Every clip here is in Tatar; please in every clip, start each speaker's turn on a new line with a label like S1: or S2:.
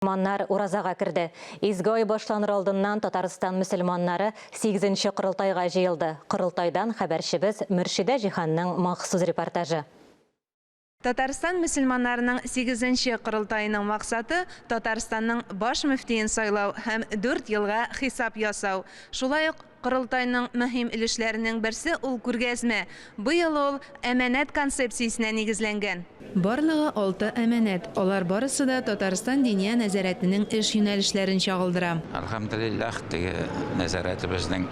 S1: Müslümanlar urazаға кірді. Изгі ой башланыр алдынан Татарстан мүсілманнары 8-ші құрылтайға жиылды. Құрылтайдан хабаршыбыз Мөршидә Жиханның махсус репортажы.
S2: Татарстан мусульманларының 8-ші құрылтайының мақсаты Татарстанның баш мөфтиен сайлау һәм 4 елга хисап ясау. Шулай ук құрылтайның мөһим өлешләренең берсе ул күргәзмә. Быел ул әманәт концепциясенә нигезләнгән. Барлыгы 6 әманәт. Алар барысы да Татарстан диния нәзарәтенең эш юнәлешләрен чагылдыра.
S3: Алхамдулиллах, нәзарәтебезнең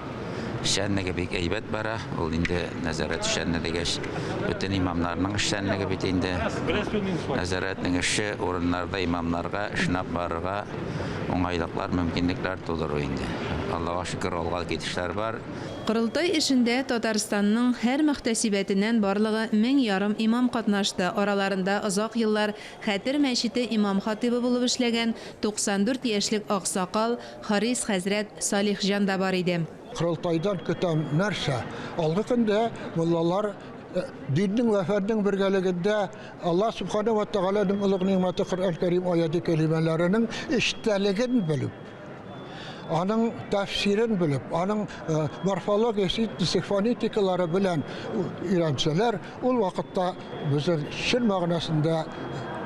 S3: şenlige bek eybet bara, ol indi nazaret şenle degеш bütün imamlarның şenlige bit indi nazaretning işi orunlarda imamlarga şınap barıga oңайлыклар, mümkinlikler тудыру indi. Allah'a şükür olgal ketişler var.
S2: Құрылтай эшендә Татарстанның һәр мөхтәсибәтеннән барлыгы 1000 имам катнашты. Араларында озак еллар Хәтер мәчете имам хатибы булып эшләгән 94 яшьлек аксакал Харис хәзрәт Салихҗан да бар иде.
S4: Құрылтайдан көтәм нәрсә? Алгы көндә муллалар dinning ve ferdin birgeliginde Allah Subhanahu ve Taala'nın ılık nimeti Kur'an-ı Kerim ayeti kelimelerinin işteligini bilip, onun tefsirini bilip, onun morfologisi, fonetikaları bilen öğrenseler, o vakitte bizim şir manasında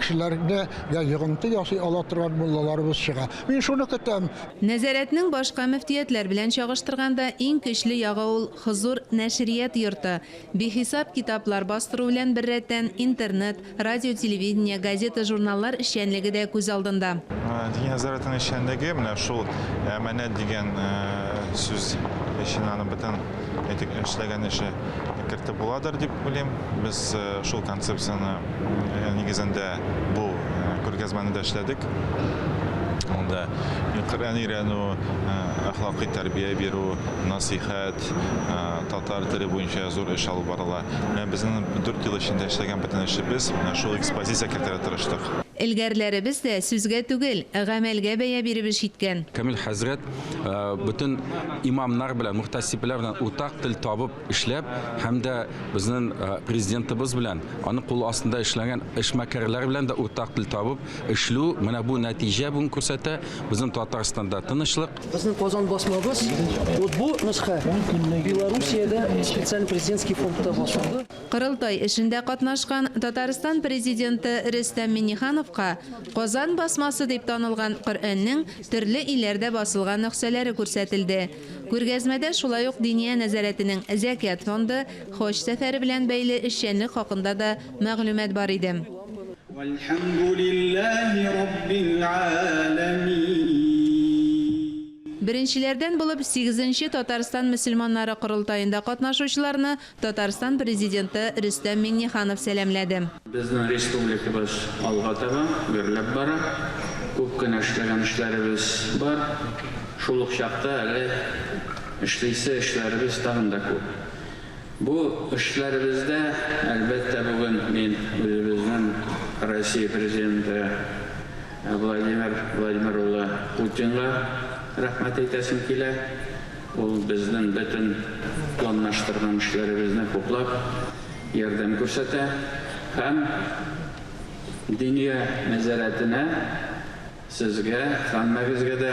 S4: kişilerine yığıntı yasay alatıran mullalarımız çığa. Ben şunu kötəm.
S2: Нәзәрәтнең башка мөфтиятләр белән чагыштырганда иң көчле ягы ул Хозур нәшрият йорты. Бихисап китаплар бастыру белән беррәттән интернет, радио, телевидение, газета, журналлар эшчәнлеге дә күз алдында.
S5: Нәзәрәтнең эшчәнлеге менә шул әманәт дигән сүз эшеннән бөтен эшләгән эше кертеп буладыр дип уйлыйм. Без шул концепцияны нигезендә bu күргәзмәне дә эшләдек. Онда Коръән өйрәнү, әхлакый тәрбия бирү, насихат, татар теле буенча зур эш алып барыла. Безнең 4 ел эчендә эшләгән бөтен эшебез шул экспозиция кертергә тырыштык.
S2: Илгәрләребез дә сүзгә түгел, гамәлгә бәя биреп эш иткән.
S6: Камил хәзрәт bütün imamlar белән, мөхтәсибләр белән уртак тел табып эшләп, һәм дә безнең президентыбыз белән, аның кулы астында эшләгән эшмәкәрләр белән дә уртак тел табып эшлү, менә бу нәтиҗә бүген күрсәтә. Безнең Татарстанда тынычлык.
S7: Безнең Казан басмабыз вот бу нusxa Белоруссиядә специаль президентский фондта басылды.
S2: Құрылтай эшендә катнашкан Татарстан президенты Рөстәм Миңнехановка Казан басмасы дип танылган Коръәннең төрле илләрдә басылган нөсхәләре күрсәтелде. Күргәзмәдә шулай ук диния нәзарәтенең Зәкят фонды, Хоҗ сәфәре белән бәйле эшчәнлек хакында да мәгълүмат бар иде. Беренчеләрдән булып 8-нче Татарстан мөселманнары құрылтайында катнашучыларны Татарстан президенты Рөстәм Миңнеханов сәламләде.
S8: Безнең республикабыз алга таба гөрләп бара. Күп кенә эшләгән эшләребез бар. Шул ук чакта әле эшләребез тагын да күп. Бу эшләребездә әлбәттә бүген мин үзебезнең Россия президенты Владимир улы Путинга рәхмәт әйтәсем килә. Ул безнең бөтен планлаштырган эшләребезне хуплап ярдәм күрсәтә һәм диния нәзарәтенә сезгә һәммәгезгә дә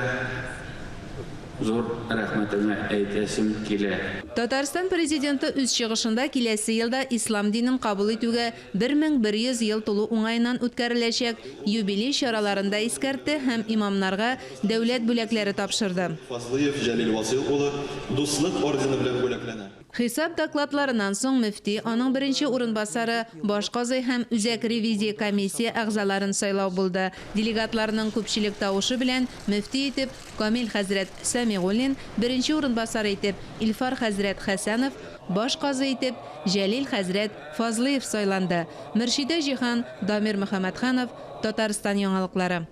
S8: зур рәхмәтемне әйтәсем килә.
S2: Татарстан президенты үз чыгышында киләсе елда ислам динен кабул итүгә 1100 ел тулу уңайыннан үткәреләчәк юбилей чараларында искәртте һәм имамнарга дәүләт бүләкләре тапшырды.
S9: Фазлыев Җәлил Васил улы дуслык ордены белән бүләкләнә.
S2: Хисап докладларынан соң мөфти, аның беренче урынбасары, баш казый һәм үзәк ревизия комиссия әгъзаларын сайлау булды. Делегатларның күпчелек тавышы белән мөфти итеп Камил хәзрәт Сәмигуллин, беренче урынбасар итеп Илфар хәзрәт Хәсәнов, баш казый итеп Җәлил хәзрәт Фазлыев сайланды. Мөршидә Җихан, Дамир Мөхәммәтханов, Татарстан яңалыклары.